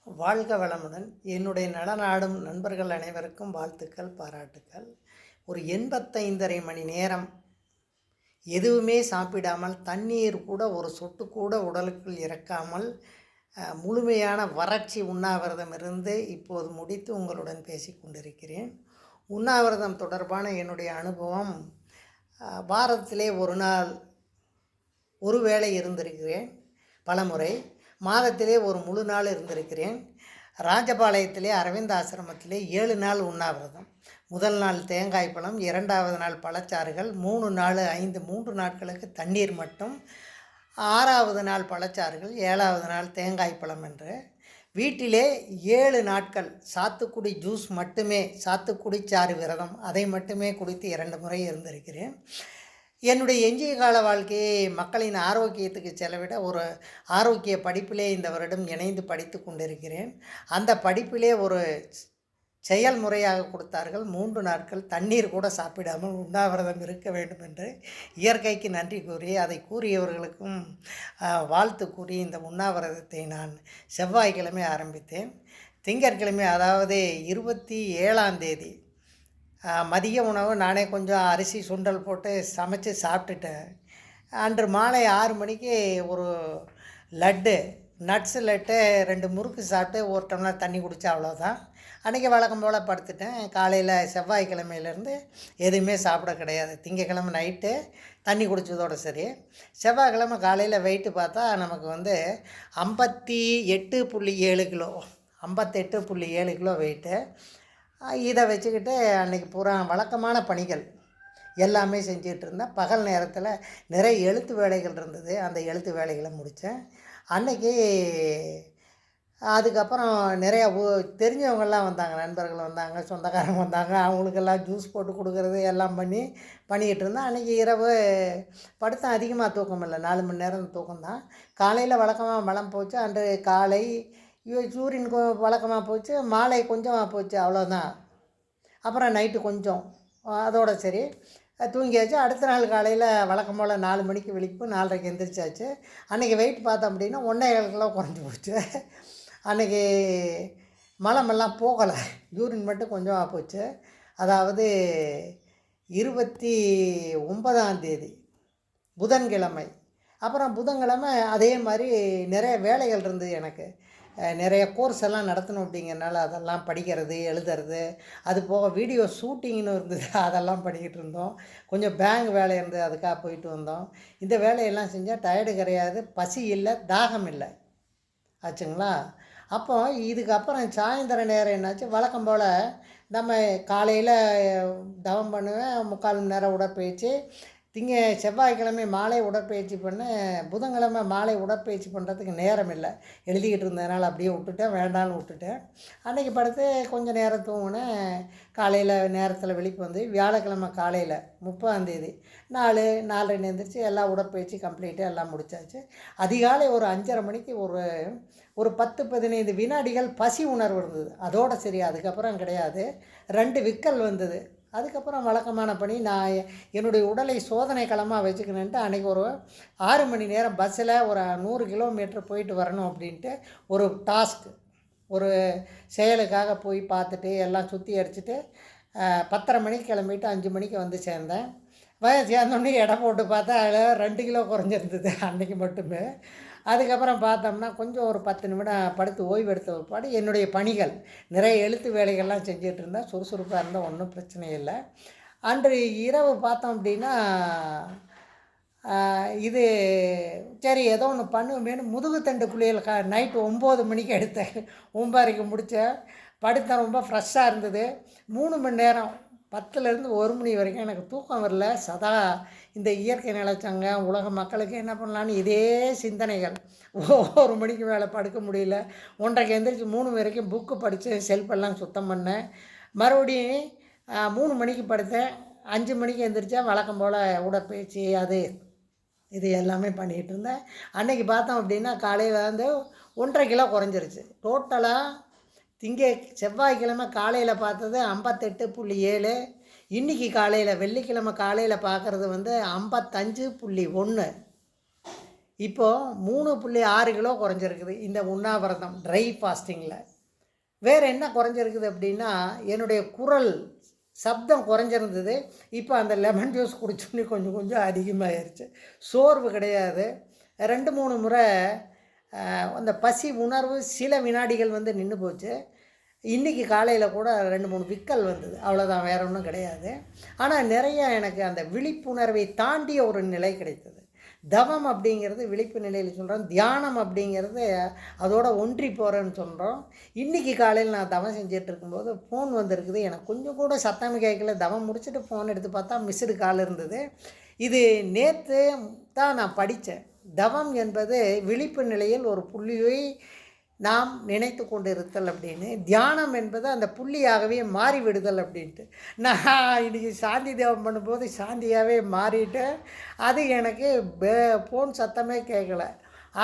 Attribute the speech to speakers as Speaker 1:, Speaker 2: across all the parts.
Speaker 1: வாழ்க வளமுடன். என்னுடைய நலநாடும் நண்பர்கள் அனைவருக்கும் வாழ்த்துக்கள், பாராட்டுக்கள். ஒரு 85 மணி நேரம் எதுவுமே சாப்பிடாமல், தண்ணீர் கூட ஒரு சொட்டு கூட உடலுக்குள் இறக்காமல், முழுமையான வறட்சி உண்ணாவிரதம் இருந்து இப்போது முடித்து உங்களுடன் பேசிக் கொண்டிருக்கிறேன். உண்ணாவிரதம் தொடர்பான என்னுடைய அனுபவம், வாரத்திலே ஒரு நாள் ஒரு வேளை இருந்திருக்கிறேன் பலமுறை. மாதத்திலே ஒரு முழு நாள் இருந்திருக்கிறேன். ராஜபாளையத்திலே அரவிந்த் ஆசிரமத்திலே 7 நாள் உண்ணாவிரதம். முதல் நாள் தேங்காய் பழம், 2வது நாள் பழச்சாறுகள், 3 நாள் 5 3 நாட்களுக்கு தண்ணீர் மட்டும், 6வது நாள் பழச்சாறுகள், 7வது நாள் தேங்காய் பழம் என்று வீட்டிலே 7 நாட்கள் சாத்துக்குடி ஜூஸ் மட்டுமே, சாத்துக்குடி சாறு விரதம், அதை மட்டுமே குடித்து 2 முறை இருந்திருக்கிறேன். என்னுடைய எஞ்சிய கால வாழ்க்கையை மக்களின் ஆரோக்கியத்துக்கு செலவிட ஒரு ஆரோக்கிய படிப்பிலே இந்த வருடம் இணைந்து படித்து கொண்டிருக்கிறேன். அந்த படிப்பிலே ஒரு செயல்முறையாக கொடுத்தார்கள். 3 நாட்கள் தண்ணீர் கூட சாப்பிடாமல் உண்ணாவிரதம் இருக்க வேண்டும் என்று இயற்கைக்கு நன்றி கூறி, அதை கூறியவர்களுக்கும் வாழ்த்து கூறி இந்த உண்ணாவிரதத்தை நான் செவ்வாய்க்கிழமை ஆரம்பித்தேன். திங்கட்கிழமை, அதாவது 27ஆம் தேதி மதிய உணவு நானே கொஞ்சம் அரிசி சுண்டல் போட்டு சமைச்சு சாப்பிட்டுட்டேன். அன்று மாலை 6 மணிக்கு ஒரு லட்டு, நட்ஸு லட்டு 2 முறுக்கு சாப்பிட்டு ஒரு டம்ளர் தண்ணி குடித்தேன், அவ்வளோதான். அன்றைக்கி வழக்கம் போல் படுத்துட்டேன். காலையில் செவ்வாய்க்கிழமையிலேருந்து எதுவுமே சாப்பிட கிடையாது. திங்கக்கிழமை நைட்டு தண்ணி குடித்ததோடு சரி. செவ்வாய்க்கிழமை காலையில் வெயிட்டு பார்த்தா நமக்கு 58.7 கிலோ, 58.7 கிலோ வெயிட்டு. இதை வச்சுக்கிட்டு அன்றைக்கி பூரா வழக்கமான பணிகள் எல்லாமே செஞ்சுக்கிட்டு இருந்தேன். பகல் நேரத்தில் நிறைய எழுத்து வேலைகள் இருந்தது, அந்த எழுத்து வேலைகளை முடித்தேன் அன்றைக்கி. அதுக்கப்புறம் நிறையா தெரிஞ்சவங்கள்லாம் வந்தாங்க, நண்பர்கள் வந்தாங்க, சொந்தக்காரங்க வந்தாங்க. அவங்களுக்கெல்லாம் ஜூஸ் போட்டு கொடுக்குறது எல்லாம் பண்ணிக்கிட்டு இருந்தேன். அன்றைக்கி இரவு படுத்தேன். அதிகமாக தூக்கம் இல்லை, 4 மணி நேரம் தூக்கம்தான். காலையில் வழக்கமாக மலம் போச்சு, அன்று காலை யூரின் வழக்கமாக போச்சு, மாலை கொஞ்சமாக போச்சு, அவ்வளோதான். அப்புறம் நைட்டு கொஞ்சம், அதோடு சரி தூங்கியாச்சு. அடுத்த நாள் காலையில் வழக்கம் போல் 4 மணிக்கு விழிப்பு, 4:30க்கு எந்திரிச்சாச்சு. அன்றைக்கி வெயிட் பார்த்தோம் அப்படின்னா 1.25 கிலோ குறைஞ்சி போச்சு. அன்றைக்கி மலமெல்லாம் போகலை, யூரின் மட்டும் கொஞ்சமாக போச்சு. அதாவது 29ஆம் தேதி புதன்கிழமை. அப்புறம் புதன்கிழமை அதே மாதிரி நிறைய வேலைகள் இருந்தது எனக்கு. நிறைய கோர்ஸ் எல்லாம் நடத்தணும் அப்படிங்கிறனால அதெல்லாம் படிக்கிறது, எழுதுறது, அது போக வீடியோ ஷூட்டிங்னு இருந்தது, அதெல்லாம் பண்ணிக்கிட்டு இருந்தோம். கொஞ்சம் பேங்க் வேலை இருந்தது, அதுக்காக போயிட்டு வந்தோம். இந்த வேலையெல்லாம் செஞ்சால் டயர்டு கிடையாது, பசி இல்லை, தாகம் இல்லை ஆச்சுங்களா. அப்போ இதுக்கப்புறம் சாயந்தர நேரம் என்னாச்சு, வழக்கம் போல் நம்ம காலையில் தவம் பண்ணுவேன், 3/4 மணி நேரம் உடற்பயிற்சி. செவ்வாய்க்கிழமை மாலை உடற்பயிற்சி பண்ணேன். புதன்கிழமை மாலை உடற்பயிற்சி பண்ணுறதுக்கு நேரம் இல்லை, எழுதிக்கிட்டு இருந்ததுனால அப்படியே விட்டுட்டேன், வேண்டான்னு விட்டுட்டேன். அன்றைக்கி படுத்து கொஞ்சம் நேரம் தூங்கினேன். காலையில் நேரத்தில் விழிப்பு வந்து வியாழக்கிழமை காலையில் 30ஆம் தேதி 4:30 எழுந்திரிச்சு எல்லா உடற்பயிற்சி கம்ப்ளீட்டாக எல்லாம் முடித்தாச்சு. அதிகாலை ஒரு 5:30 மணிக்கு ஒரு 10-15 வினாடிகள் பசி உணர்வு இருந்தது, அதோடு சரி. அதுக்கப்புறம் கிடையாது. 2 விக்கல் வந்தது. அதுக்கப்புறம் வழக்கமான பணி, நான் என்னுடைய உடலை சோதனை களமாக வச்சுக்கணுன்ட்டு அன்றைக்கி ஒரு 6 மணி நேரம் பஸ்ஸில் ஒரு 100 கிலோமீட்டர் போயிட்டு வரணும் அப்படின்ட்டு ஒரு டாஸ்க், ஒரு செயலுக்காக போய் பார்த்துட்டு எல்லாம் சுற்றி அடிச்சுட்டு 10:30 மணிக்கு கிளம்பிட்டு 5 மணிக்கு வந்து சேர்ந்தேன். சேர்ந்தோடனே எடை போட்டு பார்த்தா அதில் 2 கிலோ குறைஞ்சிருந்தது அன்றைக்கி மட்டுமே. அதுக்கப்புறம் பார்த்தோம்னா கொஞ்சம் ஒரு 10 நிமிடம் படுத்து ஓய்வு எடுத்த பிற்பாடு என்னுடைய பணிகள், நிறைய எழுத்து வேலைகள்லாம் செஞ்சுட்டு இருந்தேன். சுறுசுறுப்பாக இருந்தால் ஒன்றும் பிரச்சனை இல்லை. அன்று இரவு பார்த்தோம் அப்படின்னா இது சரி ஏதோ ஒன்று பண்ணுவேன்னு முதுகுத்தண்டு குளியல் நைட்டு 9 மணிக்கு எடுத்தேன். 9:30க்கு முடித்தேன். படுத்தேன், ரொம்ப ஃப்ரெஷ்ஷாக இருந்தது. 3 மணி நேரம், 10லேருந்து 1 மணி வரைக்கும் எனக்கு தூக்கம் வரல. சதா இந்த இயற்கை நிலச்சங்க, உலக மக்களுக்கு என்ன பண்ணலான்னு இதே சிந்தனைகள். 1 மணிக்கு மேலே படுக்க முடியல. 1:30க்கு எந்திரிச்சு 3 வரைக்கும் புக்கு படித்தேன், செல்ஃபெல்லாம் சுத்தம் பண்ணேன். மறுபடியும் 3 மணிக்கு படுத்தேன். 5 மணிக்கு எந்திரிச்சேன். வழக்கம் போல் உடற்பயிற்சி இது எல்லாமே பண்ணிகிட்டு இருந்தேன். அன்றைக்கி பார்த்தோம் அப்படின்னா காலையில் 1.5 கிலோ குறைஞ்சிருச்சு. டோட்டலாக செவ்வாய்க்கிழமை காலையில் பார்த்தது 58.7. இன்றைக்கி காலையில் வெள்ளிக்கிழமை காலையில் பார்க்குறது 55.1. இப்போது 3.6 கிலோ குறைஞ்சிருக்குது இந்த உண்ணாவிரதம் ட்ரை ஃபாஸ்டிங்கில். வேறு என்ன குறைஞ்சிருக்குது அப்படின்னா, என்னுடைய குரல் சப்தம் குறைஞ்சிருந்தது. இப்போ அந்த லெமன் ஜூஸ் குடிச்சோன்னே கொஞ்சம் கொஞ்சம் அதிகமாகிருச்சு. சோர்வு கிடையாது. 2, 3 முறை அந்த பசி உணர்வு சில வினாடிகள் வந்து நின்று போச்சு. இன்றைக்கி காலையில் கூட 2, 3 விக்கல் வந்தது. அவ்வளோதான், வேறு ஒன்றும் கிடையாது. ஆனால் நிறைய எனக்கு அந்த விழிப்புணர்வை தாண்டிய ஒரு நிலை கிடைத்தது. தவம் அப்படிங்கிறது விழிப்பு நிலையில் சொல்கிறோம். தியானம் அப்படிங்கிறது அதோட ஒன்றி போகிறேன்னு சொல்கிறோம். இன்றைக்கி காலையில் நான் தவம் செஞ்சுட்டு இருக்கும்போது ஃபோன் வந்திருக்குது. எனக்கு கொஞ்சம் கூட சத்தம் கேட்கல. தவம் முடிச்சுட்டு ஃபோன் எடுத்து பார்த்தா மிஸ்டு கால் இருந்தது. இது நேற்று தான் நான் படித்தேன். தவம் என்பது விழிப்பு நிலையில் ஒரு புள்ளியை நாம் நினைத்து கொண்டு இருத்தல் அப்படின்னு. தியானம் என்பது அந்த புள்ளியாகவே மாறிவிடுதல் அப்படின்ட்டு. நான் இன்றைக்கி சாந்தி தேவம் பண்ணும்போது சாந்தியாகவே மாறிட்டேன். அது எனக்கு ஃபோன் சத்தமே கேட்கல.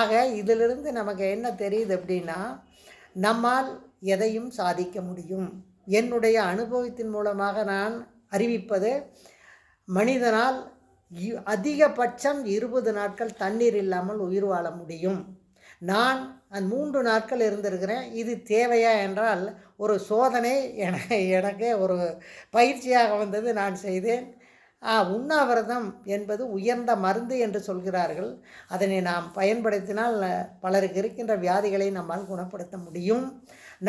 Speaker 1: ஆக இதிலிருந்து நமக்கு என்ன தெரியுது அப்படின்னா, நம்மால் எதையும் சாதிக்க முடியும். என்னுடைய அனுபவத்தின் மூலமாக நான் அறிவிப்பது, மனிதனால் அதிகபட்சம் 20 நாட்கள் தண்ணீர் இல்லாமல் உயிர் வாழ முடியும். நான் அந்த 3 நாட்கள் இருந்திருக்கிறேன். இது தேவையா என்றால் ஒரு சோதனை எனக்கு ஒரு பயிற்சியாக வந்தது. நான் செய்தேன். உண்ணாவிரதம் என்பது உயர்ந்த மருந்து என்று சொல்கிறார்கள். அதனை நாம் பயன்படுத்தினால் பலருக்கு இருக்கின்ற வியாதிகளை நம்மால் குணப்படுத்த முடியும்.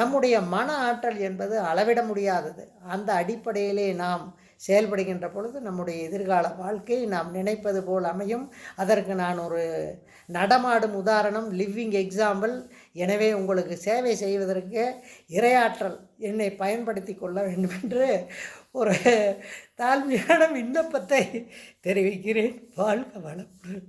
Speaker 1: நம்முடைய மன ஆற்றல் என்பது அளவிட முடியாதது. அந்த அடிப்படையிலே நாம் செயல்படுகின்ற பொழுது நம்முடைய எதிர்கால வாழ்க்கை நாம் நினைப்பது போல் அமையும். அதற்கு நான் ஒரு நடமாடும் உதாரணம், லிவிங் எக்ஸாம்பிள். எனவே உங்களுக்கு சேவை செய்வதற்கு இறையாற்றல் என்னை பயன்படுத்தி கொள்ள வேண்டும் என்று ஒரு தாழ்மையான விண்ணப்பத்தை தெரிவிக்கிறேன். வாழ்க வளமுடன்.